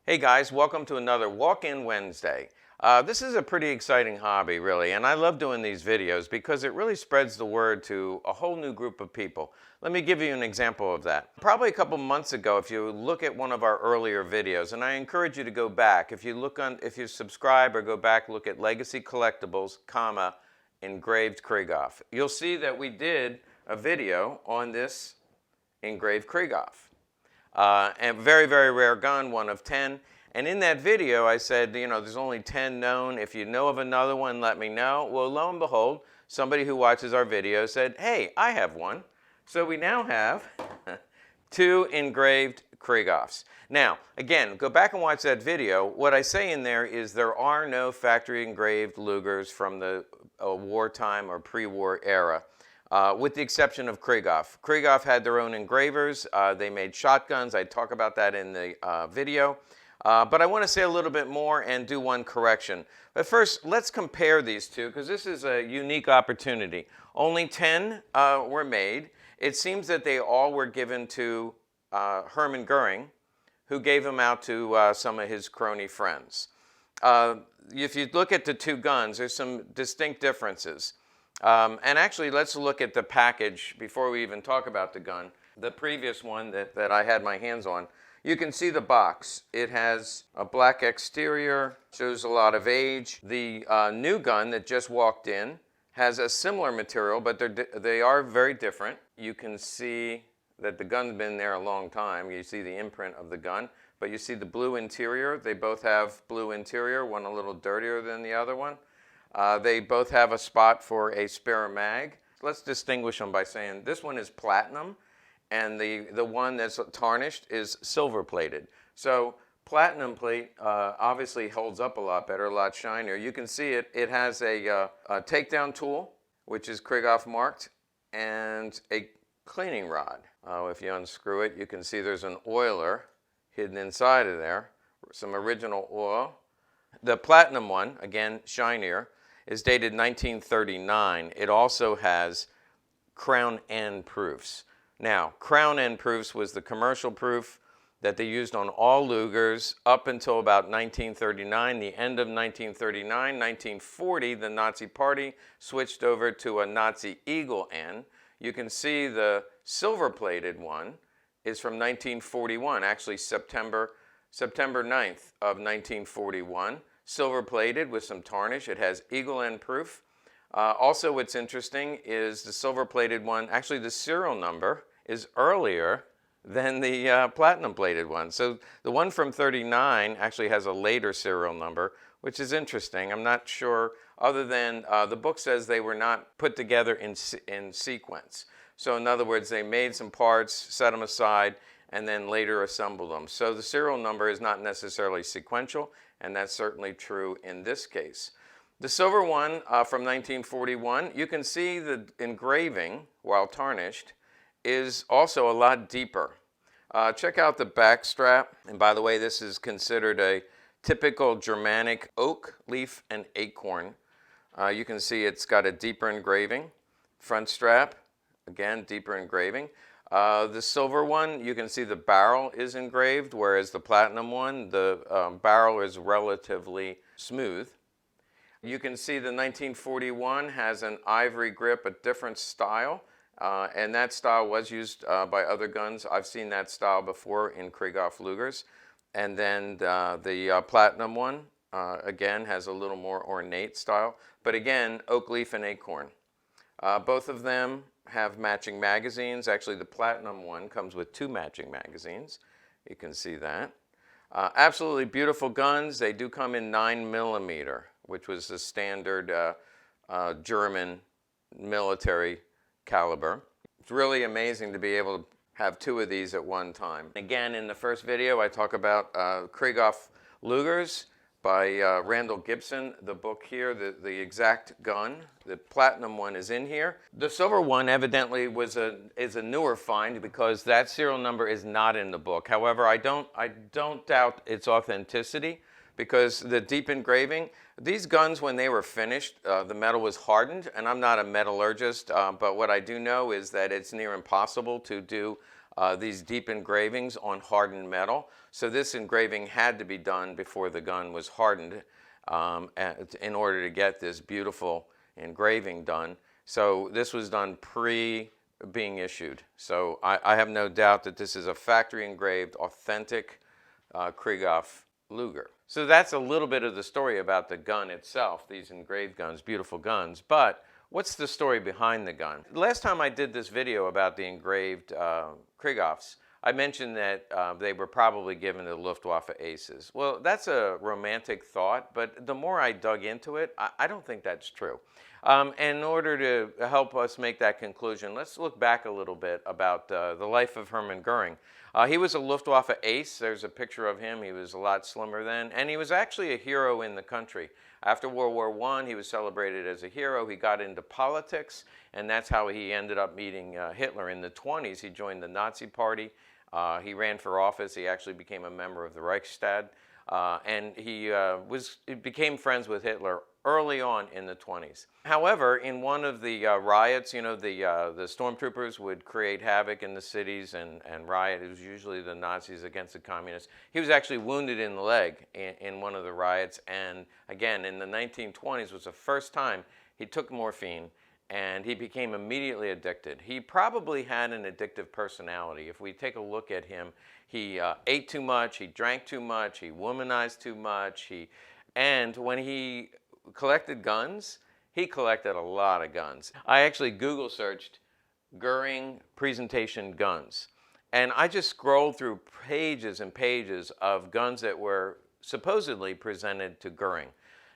Hey guys, welcome to another Walk-In Wednesday. This is a pretty exciting hobby, really, and I love doing these videos because it really spreads the word to a whole new group of people. Let me give you an example of that. Probably a couple months ago, if you look at one of our earlier videos, and I encourage you to go back, if you subscribe or go back, look at Legacy Collectibles, Engraved Krieghoff. You'll see that we did a video on this Engraved Krieghoff. And very, very rare gun, one of 10. And in that video, I said, there's only 10 known. If you know of another one, let me know. Well, lo and behold, somebody who watches our video said, hey, I have one. So we now have two engraved Krieghoffs. Now, again, go back and watch that video. What I say in there is there are no factory engraved Lugers from the wartime or pre-war era. With the exception of Krieghoff. Krieghoff had their own engravers. They made shotguns. I talk about that in the video. But I want to say a little bit more and do one correction. But first, let's compare these two because this is a unique opportunity. Only 10 were made. It seems that they all were given to Hermann Goering, who gave them out to some of his crony friends. If you look at the two guns, there's some distinct differences. And actually, let's look at the package before we even talk about the gun. The previous one that I had my hands on, you can see the box. It has a black exterior, shows a lot of age. The new gun that just walked in has a similar material, but they are very different. You can see that the gun's been there a long time. You see the imprint of the gun, but you see the blue interior. They both have blue interior, one a little dirtier than the other one. They both have a spot for a spare mag. Let's distinguish them by saying this one is platinum and the one that's tarnished is silver plated. So platinum plate obviously holds up a lot better, a lot shinier. You can see it has a takedown tool, which is Krieghoff marked, and a cleaning rod. If you unscrew it, you can see there's an oiler hidden inside of there, some original oil. The platinum one, again, shinier, is dated 1939. It also has crown end proofs. Now, crown end proofs was the commercial proof that they used on all Lugers up until about 1939. The end of 1939, 1940, the Nazi Party switched over to a Nazi eagle end. You can see the silver-plated one is from 1941, actually September 9th of 1941. Silver plated with some tarnish. It has eagle end proof. Also what's interesting is the silver plated one, actually the serial number is earlier than the platinum plated one. So the one from 39 actually has a later serial number, which is interesting. I'm not sure, other than the book says they were not put together in sequence. So in other words, they made some parts, set them aside, and then later assembled them. So the serial number is not necessarily sequential, and that's certainly true in this case. The silver one from 1941, you can see the engraving, while tarnished, is also a lot deeper. Check out the back strap, and by the way, this is considered a typical Germanic oak, leaf, and acorn. You can see it's got a deeper engraving. Front strap, again, deeper engraving. The silver one, you can see the barrel is engraved, whereas the platinum one, the barrel is relatively smooth. You can see the 1941 has an ivory grip, a different style, and that style was used by other guns. I've seen that style before in Krieghoff Lugers. And then the platinum one, again, has a little more ornate style, but again, oak leaf and acorn. Both of them have matching magazines. Actually, the platinum one comes with 2 matching magazines. You can see that. Absolutely beautiful guns. They do come in 9mm, which was the standard German military caliber. It's really amazing to be able to have 2 of these at one time. Again, in the first video, I talk about Krieghoff Lugers by Randall Gibson. The book here, the exact gun, the platinum one is in here. The silver one evidently is a newer find because that serial number is not in the book. However, I don't doubt its authenticity because the deep engraving, these guns when they were finished, the metal was hardened, and I'm not a metallurgist, but what I do know is that it's near impossible to do these deep engravings on hardened metal. So this engraving had to be done before the gun was hardened in order to get this beautiful engraving done. So this was done pre being issued. So I have no doubt that this is a factory engraved, authentic Krieghoff Luger. So that's a little bit of the story about the gun itself, these engraved guns, beautiful guns. But what's the story behind the gun? Last time I did this video about the engraved Krieghoffs, I mentioned that they were probably given to the Luftwaffe aces. Well, that's a romantic thought, but the more I dug into it, I don't think that's true. And in order to help us make that conclusion, let's look back a little bit about the life of Hermann Goering. He was a Luftwaffe ace. There's a picture of him. He was a lot slimmer then, and he was actually a hero in the country. After World War I, he was celebrated as a hero. He got into politics, and that's how he ended up meeting Hitler. In the 20s, he joined the Nazi Party. He ran for office. He actually became a member of the Reichstag, and he became friends with Hitler early on in the 20s. However, in one of the riots, you know, the stormtroopers would create havoc in the cities and riot. It was usually the Nazis against the communists. He was actually wounded in the leg in one of the riots, and again, in the 1920s was the first time he took morphine, and he became immediately addicted. He probably had an addictive personality. If we take a look at him, he ate too much, he drank too much, he womanized too much, and when he collected guns, he collected a lot of guns. I actually Google searched Goering presentation guns, and I just scrolled through pages and pages of guns that were supposedly presented to Goering.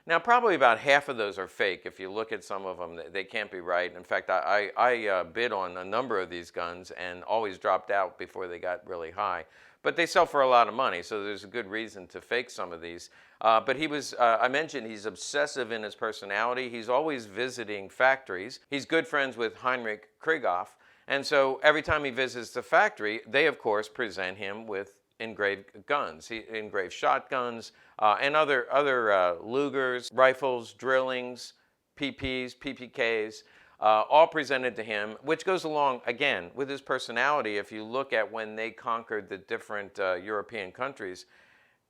Now, probably about half of those are fake. If you look at some of them, they can't be right. In fact, I bid on a number of these guns and always dropped out before they got really high. But they sell for a lot of money, so there's a good reason to fake some of these. But he was, I mentioned, he's obsessive in his personality. He's always visiting factories. He's good friends with Hermann Krieghoff. And so every time he visits the factory, they, of course, present him with engraved guns. He engraved shotguns and other Lugers, rifles, drillings, PPs, PPKs, all presented to him, which goes along, again, with his personality. If you look at when they conquered the different European countries,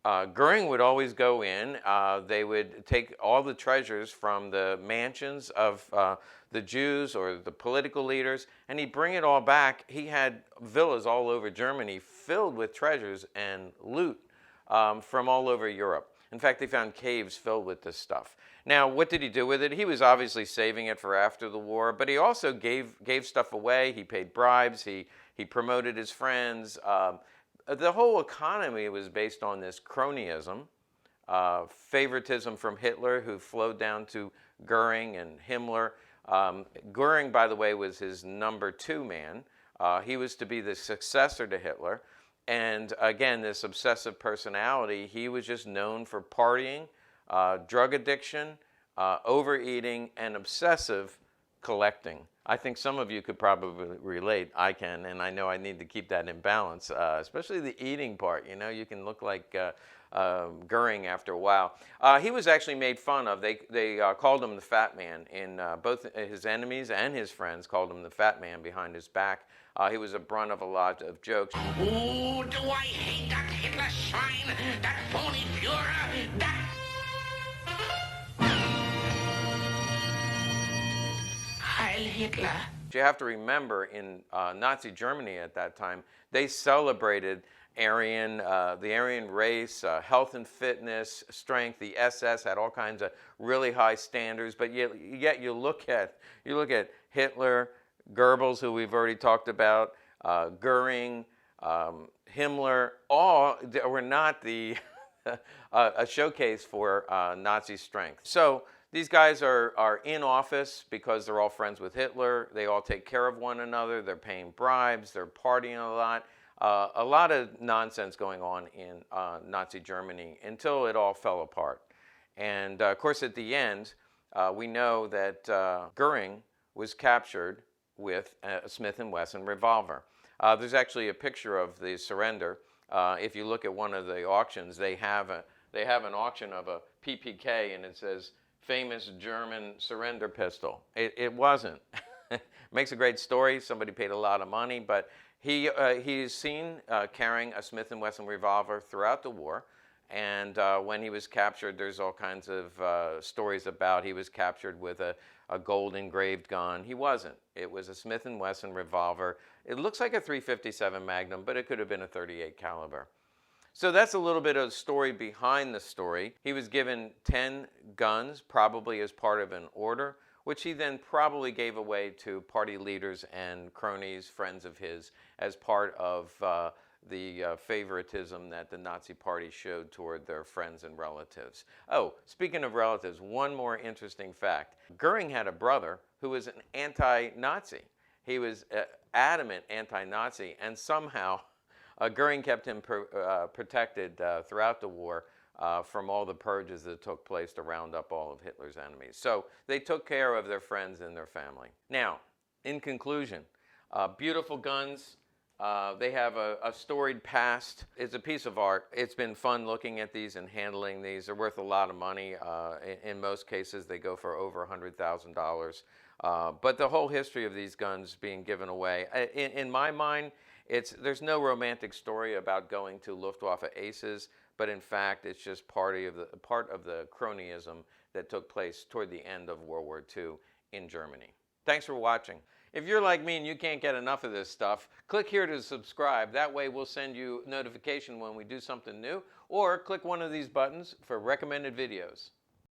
Goering would always go in. They would take all the treasures from the mansions of the Jews or the political leaders, and he'd bring it all back. He had villas all over Germany filled with treasures and loot from all over Europe. In fact, they found caves filled with this stuff. Now, what did he do with it? He was obviously saving it for after the war, but he also gave stuff away. He paid bribes. He promoted his friends. The whole economy was based on this cronyism, favoritism from Hitler, who flowed down to Goering and Himmler. Goering, by the way, was his #2 man. He was to be the successor to Hitler. And again, this obsessive personality, he was just known for partying, drug addiction, overeating, and obsessive collecting. I think some of you could probably relate. I can, and I know I need to keep that in balance, especially the eating part. You know, you can look like Goering after a while. He was actually made fun of. They called him the Fat Man. In both his enemies and his friends called him the Fat Man behind his back. He was a brunt of a lot of jokes. Oh, do I hate that Hitler swine, that phony Führer, that... Heil Hitler. You have to remember, in Nazi Germany at that time, they celebrated the Aryan race, health and fitness, strength. The SS had all kinds of really high standards, but yet you look at Hitler, Goebbels, who we've already talked about, Goering, Himmler, all were not a showcase for Nazi strength. So these guys are in office because they're all friends with Hitler. They all take care of one another. They're paying bribes. They're partying a lot. A lot of nonsense going on in Nazi Germany until it all fell apart. And of course, at the end, we know that Goering was captured with a Smith & Wesson revolver. There's actually a picture of the surrender. If you look at one of the auctions, they have an auction of a PPK, and it says famous German surrender pistol. It wasn't. Makes a great story. Somebody paid a lot of money, but He's seen carrying a Smith & Wesson revolver throughout the war. And when he was captured, there's all kinds of stories about he was captured with a gold engraved gun. He wasn't. It was a Smith & Wesson revolver. It looks like a .357 Magnum, but it could have been a .38 caliber. So that's a little bit of story behind the story. He was given 10 guns, probably as part of an order, which he then probably gave away to party leaders and cronies, friends of his, as part of the favoritism that the Nazi Party showed toward their friends and relatives. Oh, speaking of relatives, one more interesting fact. Goering had a brother who was an anti-Nazi. He was adamant anti-Nazi, and somehow Goering kept him protected throughout the war from all the purges that took place to round up all of Hitler's enemies. So they took care of their friends and their family. Now, in conclusion, beautiful guns. They have a storied past. It's a piece of art. It's been fun looking at these and handling these. They're worth a lot of money. In most cases, they go for over $100,000. But the whole history of these guns being given away, in my mind, there's no romantic story about going to Luftwaffe aces, but in fact, it's just part of the cronyism that took place toward the end of World War II in Germany. Thanks for watching. If you're like me and you can't get enough of this stuff, click here to subscribe. That way we'll send you notification when we do something new, or click one of these buttons for recommended videos.